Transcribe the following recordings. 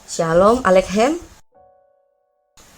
Shalom Aleichem.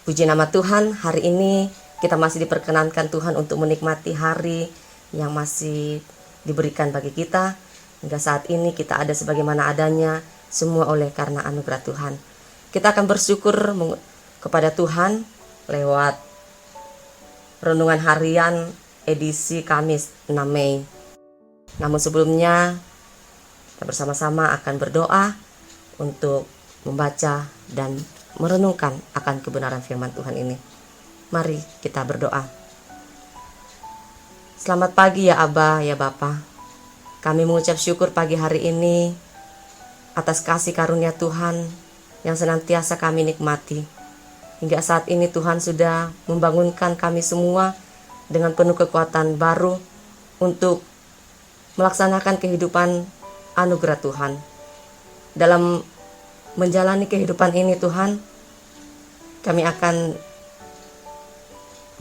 Puji nama Tuhan, hari ini kita masih diperkenankan Tuhan untuk menikmati hari yang masih diberikan bagi kita. Hingga saat ini kita ada sebagaimana adanya, semua oleh karena anugerah Tuhan. Kita akan bersyukur kepada Tuhan lewat renungan harian edisi Kamis 6 Mei. Namun sebelumnya kita bersama-sama akan berdoa untuk membaca dan merenungkan akan kebenaran firman Tuhan ini. Mari kita berdoa. Selamat pagi ya Aba, ya Bapa. Kami mengucap syukur pagi hari ini atas kasih karunia Tuhan yang senantiasa kami nikmati. Hingga saat ini Tuhan sudah membangunkan kami semua dengan penuh kekuatan baru untuk melaksanakan kehidupan anugerah Tuhan. Dalam menjalani kehidupan ini Tuhan, kami akan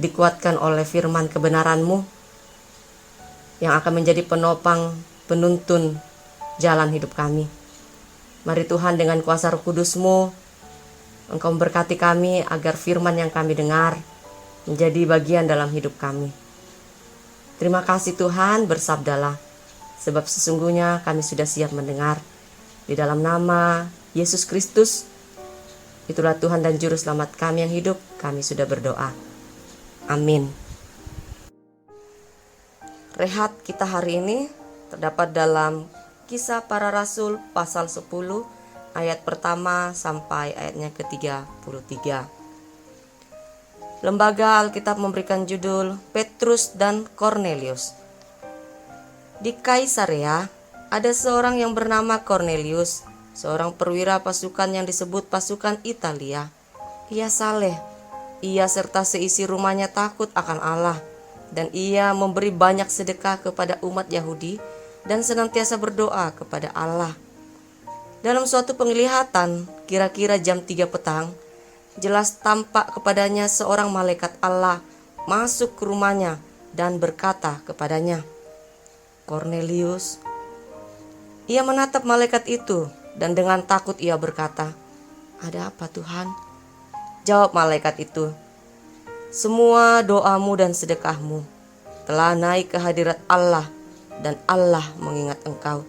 dikuatkan oleh firman kebenaran-Mu yang akan menjadi penopang, penuntun jalan hidup kami. Mari Tuhan, dengan kuasa Roh Kudus-Mu, Engkau memberkati kami agar firman yang kami dengar menjadi bagian dalam hidup kami. Terima kasih Tuhan, bersabdalah, sebab sesungguhnya kami sudah siap mendengar. Di dalam nama Yesus Kristus, itulah Tuhan dan Juru Selamat kami yang hidup, kami sudah berdoa. Amin. Rehat kita hari ini terdapat dalam Kisah Para Rasul pasal 10 ayat pertama sampai ayatnya ke-33. Lembaga Alkitab memberikan judul Petrus dan Kornelius. Di Kaisarea ada seorang yang bernama Kornelius, seorang perwira pasukan yang disebut pasukan Italia. Ia saleh, ia serta seisi rumahnya takut akan Allah, dan ia memberi banyak sedekah kepada umat Yahudi dan senantiasa berdoa kepada Allah. Dalam suatu penglihatan, kira-kira jam 3 petang, jelas tampak kepadanya seorang malaikat Allah masuk ke rumahnya dan berkata kepadanya, "Kornelius." Ia menatap malaikat itu dan dengan takut ia berkata, "Ada apa Tuhan?" Jawab malaikat itu, "Semua doamu dan sedekahmu telah naik ke hadirat Allah dan Allah mengingat engkau.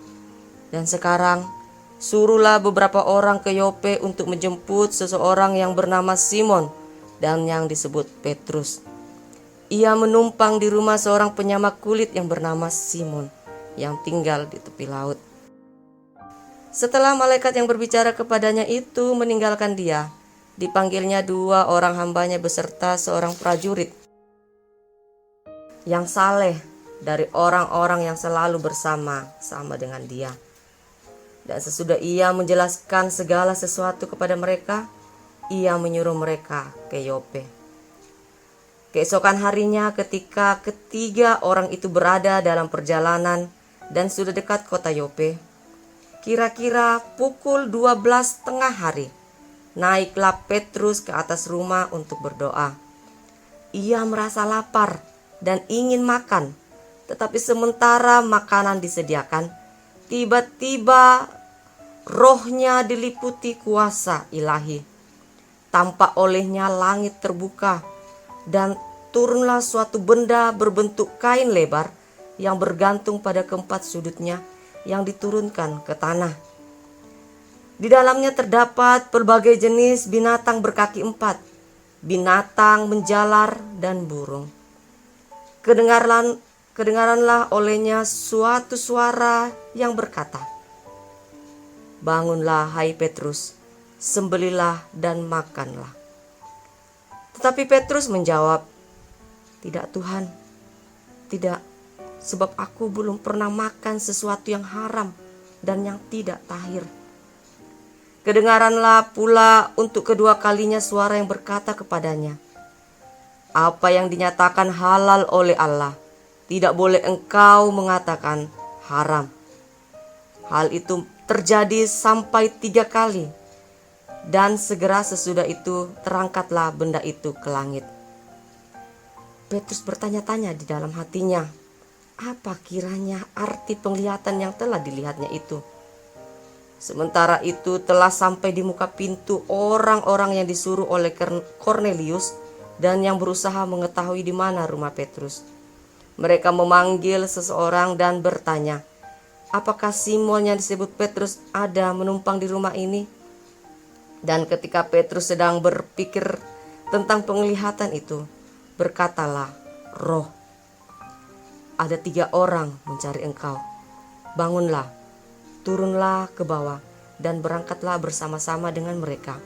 Dan sekarang suruhlah beberapa orang ke Yope untuk menjemput seseorang yang bernama Simon dan yang disebut Petrus. Ia menumpang di rumah seorang penyamak kulit yang bernama Simon yang tinggal di tepi laut." Setelah malaikat yang berbicara kepadanya itu meninggalkan dia, dipanggilnya 2 orang hambanya beserta seorang prajurit yang saleh dari orang-orang yang selalu bersama-sama dengan dia. Dan sesudah ia menjelaskan segala sesuatu kepada mereka, ia menyuruh mereka ke Yope. Keesokan harinya ketika ketiga orang itu berada dalam perjalanan dan sudah dekat kota Yope, kira-kira pukul 12 tengah hari, naiklah Petrus ke atas rumah untuk berdoa. Ia merasa lapar dan ingin makan, tetapi sementara makanan disediakan, tiba-tiba rohnya diliputi kuasa ilahi. Tampak olehnya langit terbuka dan turunlah suatu benda berbentuk kain lebar yang bergantung pada keempat sudutnya yang diturunkan ke tanah. Di dalamnya terdapat berbagai jenis binatang berkaki 4, binatang menjalar dan burung. Kedengaranlah olehnya suatu suara yang berkata, "Bangunlah hai Petrus, sembelilah dan makanlah." Tetapi Petrus menjawab, "Tidak Tuhan, tidak, sebab aku belum pernah makan sesuatu yang haram dan yang tidak tahir." Kedengaranlah pula untuk kedua kalinya suara yang berkata kepadanya, "Apa yang dinyatakan halal oleh Allah, tidak boleh engkau mengatakan haram." Hal itu terjadi sampai 3 kali, dan segera sesudah itu terangkatlah benda itu ke langit. Petrus bertanya-tanya di dalam hatinya, apa kiranya arti penglihatan yang telah dilihatnya itu? Sementara itu telah sampai di muka pintu orang-orang yang disuruh oleh Kornelius dan yang berusaha mengetahui di mana rumah Petrus. Mereka memanggil seseorang dan bertanya, apakah Simon yang disebut Petrus ada menumpang di rumah ini? Dan ketika Petrus sedang berpikir tentang penglihatan itu, berkatalah Roh, ada 3 orang mencari engkau. Bangunlah, turunlah ke bawah, dan berangkatlah bersama-sama dengan mereka.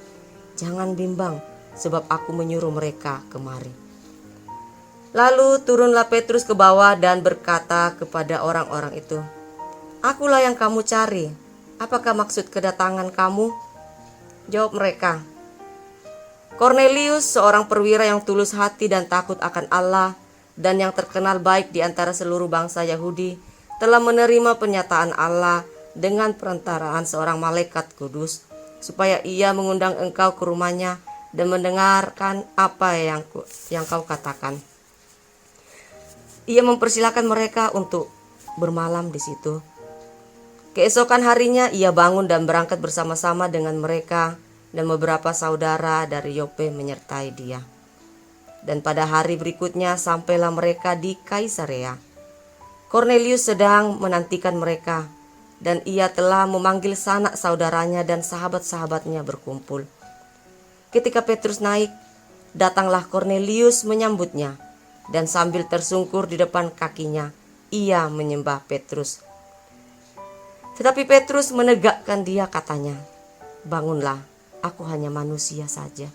Jangan bimbang, sebab aku menyuruh mereka kemari. Lalu turunlah Petrus ke bawah dan berkata kepada orang-orang itu, Akulah yang kamu cari. Apakah maksud kedatangan kamu? Jawab mereka, Kornelius, seorang perwira yang tulus hati dan takut akan Allah dan yang terkenal baik di antara seluruh bangsa Yahudi, telah menerima penyataan Allah dengan perantaraan seorang malaikat kudus, supaya ia mengundang engkau ke rumahnya dan mendengarkan apa yang kau katakan. Ia mempersilahkan mereka untuk bermalam di situ. Keesokan harinya ia bangun dan berangkat bersama-sama dengan mereka, dan beberapa saudara dari Yope menyertai dia. Dan pada hari berikutnya sampailah mereka di Kaisarea. Kornelius sedang menantikan mereka, dan ia telah memanggil sanak saudaranya dan sahabat-sahabatnya berkumpul. Ketika Petrus naik, datanglah Kornelius menyambutnya, dan sambil tersungkur di depan kakinya, ia menyembah Petrus. Tetapi Petrus menegakkan dia, katanya, Bangunlah, aku hanya manusia saja.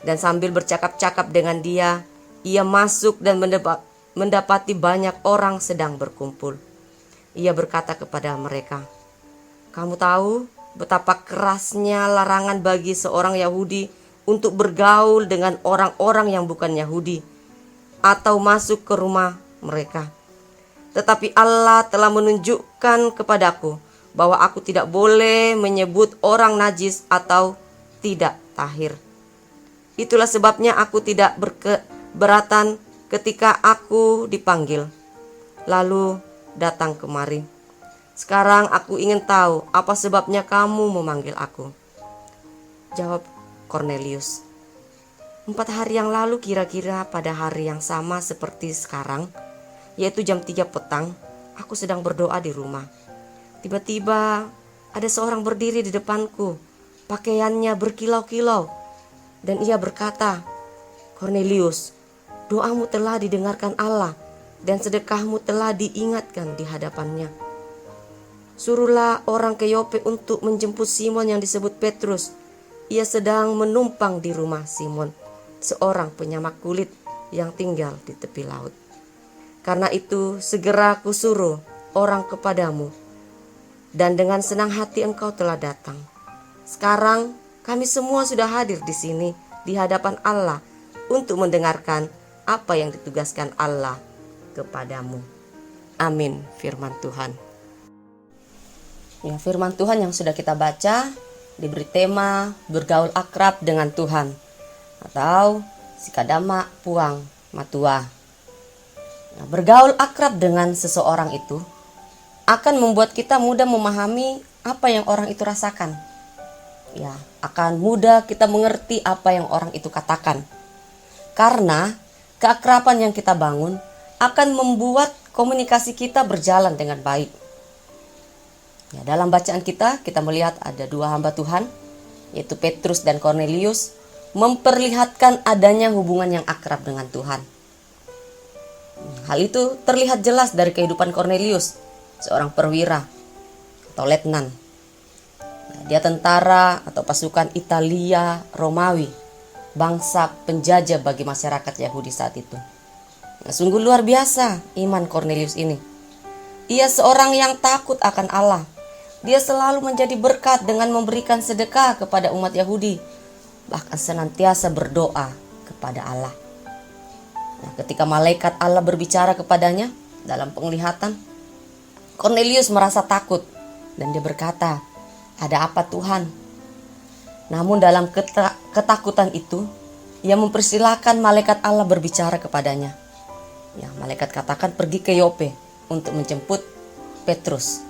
Dan sambil bercakap-cakap dengan dia, ia masuk dan mendapati banyak orang sedang berkumpul. Ia berkata kepada mereka, Kamu tahu betapa kerasnya larangan bagi seorang Yahudi untuk bergaul dengan orang-orang yang bukan Yahudi atau masuk ke rumah mereka. Tetapi Allah telah menunjukkan kepadaku bahwa aku tidak boleh menyebut orang najis atau tidak tahir. Itulah sebabnya aku tidak berkeberatan ketika aku dipanggil, lalu datang kemari. Sekarang aku ingin tahu apa sebabnya kamu memanggil aku. Jawab Kornelius, 4 hari yang lalu kira-kira pada hari yang sama seperti sekarang, yaitu jam 3 petang, aku sedang berdoa di rumah. Tiba-tiba ada seorang berdiri di depanku, pakaiannya berkilau-kilau, dan ia berkata, Kornelius, doamu telah didengarkan Allah, dan sedekahmu telah diingatkan di hadapannya. Suruhlah orang ke Yope untuk menjemput Simon yang disebut Petrus. Ia sedang menumpang di rumah Simon, seorang penyamak kulit yang tinggal di tepi laut. Karena itu segera kusuruh orang kepadamu, dan dengan senang hati engkau telah datang. Sekarang kami semua sudah hadir di sini di hadapan Allah untuk mendengarkan apa yang ditugaskan Allah kepadamu. Amin. Firman Tuhan. Ya, firman Tuhan yang sudah kita baca diberi tema bergaul akrab dengan Tuhan atau sikadama puang matua. Nah, bergaul akrab dengan seseorang itu akan membuat kita mudah memahami apa yang orang itu rasakan. Ya, akan mudah kita mengerti apa yang orang itu katakan. Karena keakraban yang kita bangun akan membuat komunikasi kita berjalan dengan baik. Ya, dalam bacaan kita melihat ada 2 hamba Tuhan, yaitu Petrus dan Kornelius, memperlihatkan adanya hubungan yang akrab dengan Tuhan. Hal itu terlihat jelas dari kehidupan Kornelius, seorang perwira atau letnan. Dia tentara atau pasukan Italia Romawi, bangsa penjajah bagi masyarakat Yahudi saat itu. Nah, sungguh luar biasa iman Kornelius ini. Ia seorang yang takut akan Allah. Dia selalu menjadi berkat dengan memberikan sedekah kepada umat Yahudi, bahkan senantiasa berdoa kepada Allah. Nah, ketika malaikat Allah berbicara kepadanya dalam penglihatan, Kornelius merasa takut dan dia berkata, "Ada apa Tuhan?" Namun dalam ketakutan itu, ia mempersilahkan malaikat Allah berbicara kepadanya. Ya, malaikat katakan pergi ke Yope untuk menjemput Petrus.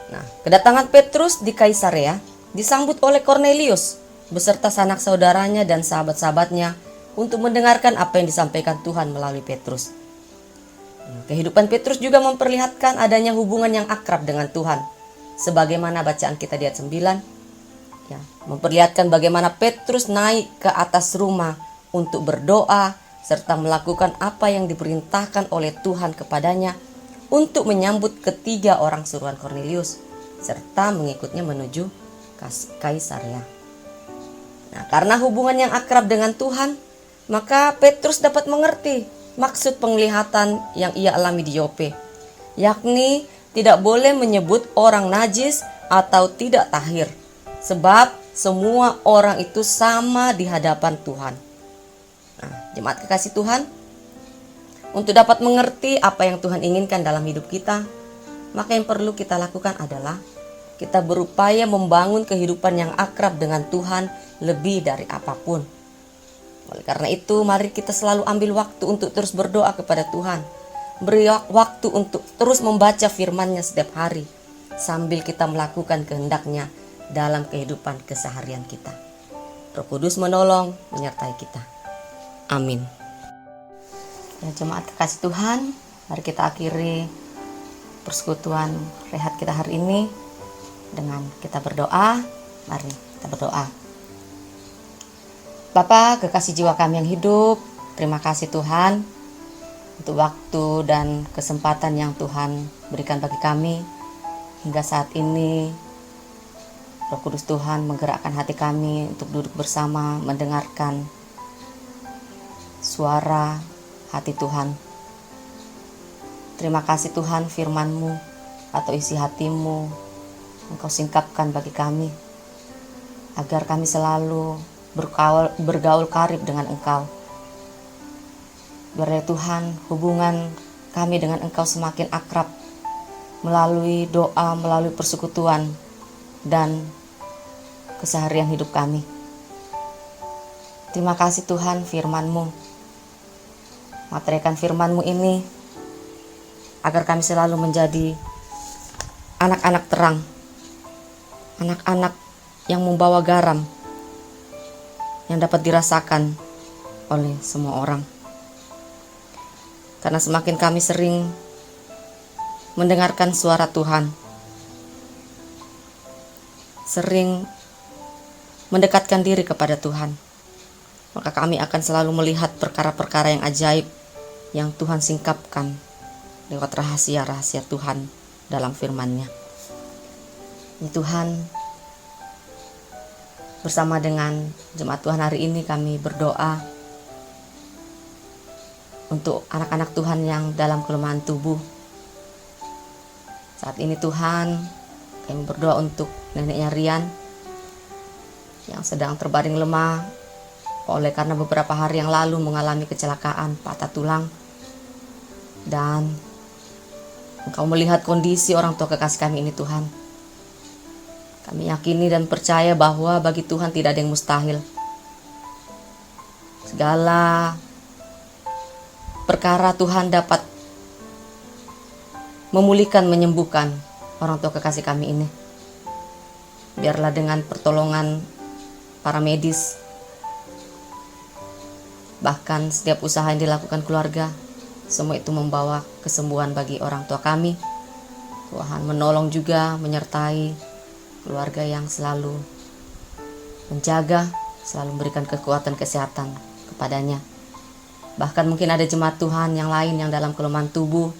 Nah, kedatangan Petrus di Kaisarea disambut oleh Kornelius beserta sanak saudaranya dan sahabat-sahabatnya untuk mendengarkan apa yang disampaikan Tuhan melalui Petrus. Kehidupan Petrus juga memperlihatkan adanya hubungan yang akrab dengan Tuhan. Sebagaimana bacaan kita di ayat 9, ya, memperlihatkan bagaimana Petrus naik ke atas rumah untuk berdoa serta melakukan apa yang diperintahkan oleh Tuhan kepadanya untuk menyambut ketiga orang suruhan Kornelius serta mengikutnya menuju Kaisarea. Nah, karena hubungan yang akrab dengan Tuhan, maka Petrus dapat mengerti maksud penglihatan yang ia alami di Yope, yakni tidak boleh menyebut orang najis atau tidak tahir, sebab semua orang itu sama di hadapan Tuhan. Nah, jemaat kekasih Tuhan, untuk dapat mengerti apa yang Tuhan inginkan dalam hidup kita, maka yang perlu kita lakukan adalah kita berupaya membangun kehidupan yang akrab dengan Tuhan lebih dari apapun. Oleh karena itu, mari kita selalu ambil waktu untuk terus berdoa kepada Tuhan. Beri waktu untuk terus membaca firman-Nya setiap hari, sambil kita melakukan kehendak-Nya dalam kehidupan keseharian kita. Roh Kudus menolong, menyertai kita. Amin. Ya, jemaat kekasih Tuhan, mari kita akhiri persekutuan rehat kita hari ini dengan kita berdoa. Mari kita berdoa. Bapa, kekasih jiwa kami yang hidup, terima kasih Tuhan untuk waktu dan kesempatan yang Tuhan berikan bagi kami hingga saat ini. Roh Kudus Tuhan menggerakkan hati kami untuk duduk bersama mendengarkan suara hati Tuhan. Terima kasih Tuhan, firman-Mu atau isi hati-Mu Engkau singkapkan bagi kami, agar kami selalu bergaul karib dengan Engkau. Biar Tuhan, hubungan kami dengan Engkau semakin akrab melalui doa, melalui persekutuan dan keseharian hidup kami. Terima kasih Tuhan, firman-Mu. Materikan firman-Mu ini agar kami selalu menjadi anak-anak terang, anak-anak yang membawa garam yang dapat dirasakan oleh semua orang. Karena semakin kami sering mendengarkan suara Tuhan, sering mendekatkan diri kepada Tuhan, maka kami akan selalu melihat perkara-perkara yang ajaib yang Tuhan singkapkan lewat rahasia-rahasia Tuhan dalam firman-Nya. Ini Tuhan, bersama dengan jemaat Tuhan hari ini kami berdoa untuk anak-anak Tuhan yang dalam kelemahan tubuh. Saat ini Tuhan, kami berdoa untuk neneknya Rian yang sedang terbaring lemah oleh karena beberapa hari yang lalu mengalami kecelakaan patah tulang. Dan Engkau melihat kondisi orang tua kekasih kami ini Tuhan. Kami yakini dan percaya bahwa bagi Tuhan tidak ada yang mustahil. Segala perkara Tuhan dapat memulihkan, menyembuhkan orang tua kekasih kami ini. Biarlah dengan pertolongan para medis, bahkan setiap usaha yang dilakukan keluarga, semua itu membawa kesembuhan bagi orang tua kami. Tuhan menolong juga, menyertai keluarga yang selalu menjaga, selalu memberikan kekuatan kesehatan kepadanya. Bahkan mungkin ada jemaat Tuhan yang lain yang dalam kelemahan tubuh.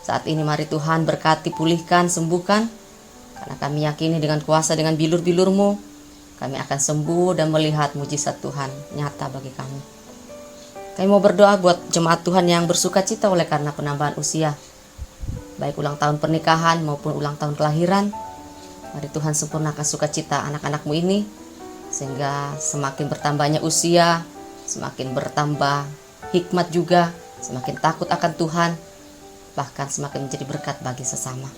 Saat ini mari Tuhan berkati, pulihkan, sembuhkan. Karena kami yakini dengan kuasa, dengan bilur-bilur-Mu, kami akan sembuh dan melihat mujizat Tuhan nyata bagi kami. Kami mau berdoa buat jemaat Tuhan yang bersuka cita oleh karena penambahan usia, baik ulang tahun pernikahan maupun ulang tahun kelahiran. Mari Tuhan sempurnakan sukacita anak-anak-Mu ini, sehingga semakin bertambahnya usia, semakin bertambah hikmat juga, semakin takut akan Tuhan, bahkan semakin menjadi berkat bagi sesama.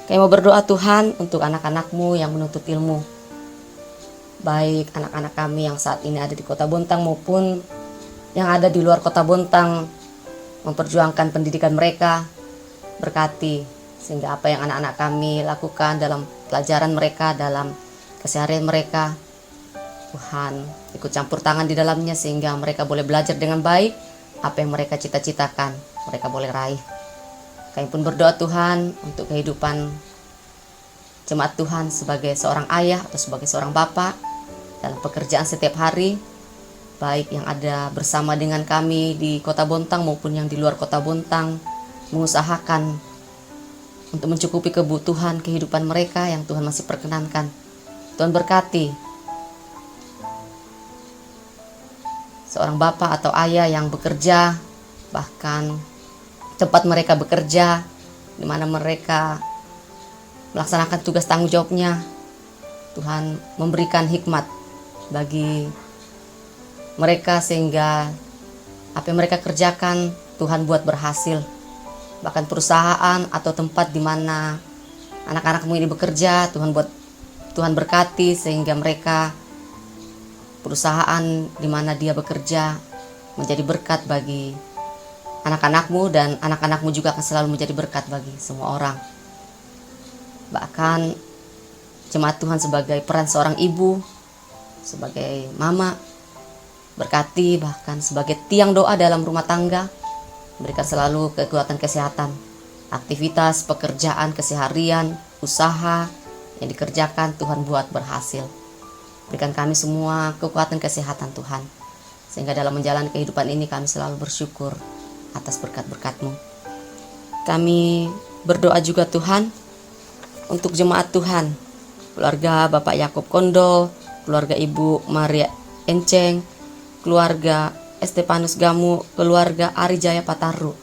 Kami mau berdoa Tuhan untuk anak-anak-Mu yang menuntut ilmu, baik anak-anak kami yang saat ini ada di Kota Bontang maupun yang ada di luar Kota Bontang, memperjuangkan pendidikan mereka. Berkati Sehingga apa yang anak-anak kami lakukan dalam pelajaran mereka, dalam keseharian mereka, Tuhan ikut campur tangan di dalamnya sehingga mereka boleh belajar dengan baik. Apa yang mereka cita-citakan, mereka boleh raih. Kami pun berdoa Tuhan untuk kehidupan jemaat Tuhan sebagai seorang ayah atau sebagai seorang bapak dalam pekerjaan setiap hari, baik yang ada bersama dengan kami di Kota Bontang maupun yang di luar Kota Bontang, mengusahakan untuk mencukupi kebutuhan kehidupan mereka yang Tuhan masih perkenankan. Tuhan berkati seorang bapak atau ayah yang bekerja, bahkan tempat mereka bekerja, di mana mereka melaksanakan tugas tanggung jawabnya. Tuhan memberikan hikmat bagi mereka sehingga apa yang mereka kerjakan Tuhan buat berhasil. Bahkan perusahaan atau tempat di mana anak-anakmu ini bekerja, Tuhan berkati sehingga mereka, perusahaan di mana dia bekerja menjadi berkat bagi anak-anakmu, dan anak-anakmu juga akan selalu menjadi berkat bagi semua orang. Bahkan jemaat Tuhan sebagai peran seorang ibu, sebagai mama, berkati, bahkan sebagai tiang doa dalam rumah tangga, berikan selalu kekuatan kesehatan, aktivitas, pekerjaan, keseharian, usaha yang dikerjakan Tuhan buat berhasil. Berikan kami semua kekuatan kesehatan Tuhan, sehingga dalam menjalani kehidupan ini kami selalu bersyukur atas berkat-berkat-Mu. Kami berdoa juga Tuhan untuk jemaat Tuhan, keluarga Bapak Yakob Kondo, keluarga Ibu Maria Enceng, keluarga Estepanus Gamu, keluarga Ari Jaya Pataru,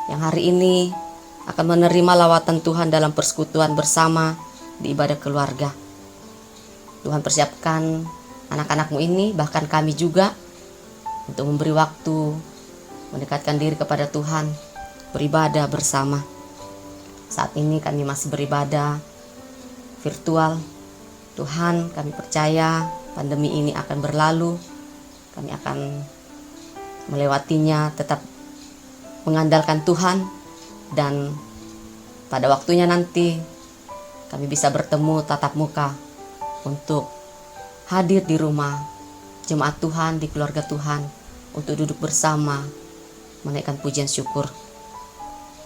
yang hari ini akan menerima lawatan Tuhan dalam persekutuan bersama di ibadah keluarga. Tuhan persiapkan anak-anakmu ini, bahkan kami juga, untuk memberi waktu mendekatkan diri kepada Tuhan, beribadah bersama. Saat ini kami masih beribadah virtual. Tuhan, kami percaya pandemi ini akan berlalu. Kami akan melewatinya, tetap mengandalkan Tuhan, dan pada waktunya nanti kami bisa bertemu tatap muka untuk hadir di rumah jemaat Tuhan, di keluarga Tuhan, untuk duduk bersama menaikkan pujian syukur.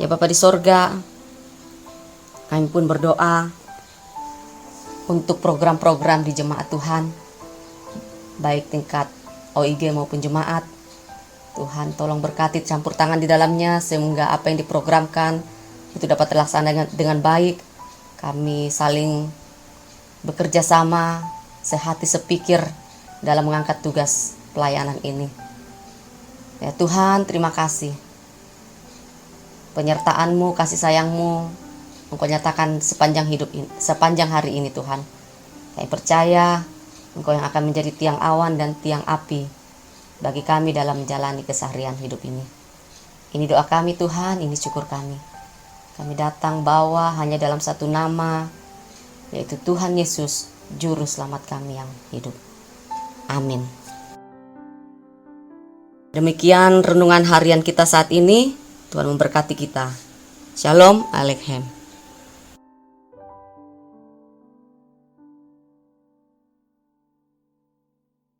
Ya Bapa di sorga, kami pun berdoa untuk program-program di jemaat Tuhan, baik tingkat OIG maupun jemaat. Tuhan tolong berkati, campur tangan di dalamnya sehingga apa yang diprogramkan itu dapat terlaksana dengan baik. Kami saling bekerja sama, sehati sepikir dalam mengangkat tugas pelayanan ini. Ya Tuhan, terima kasih. Penyertaan-Mu, kasih sayang-Mu, Engkau nyatakan sepanjang hidup ini, sepanjang hari ini Tuhan. Kami percaya Engkau yang akan menjadi tiang awan dan tiang api bagi kami dalam menjalani keseharian hidup ini. Ini doa kami Tuhan, ini syukur kami. Kami datang bawa hanya dalam satu nama, yaitu Tuhan Yesus, Juru Selamat kami yang hidup. Amin. Demikian renungan harian kita saat ini. Tuhan memberkati kita. Shalom Aleichem.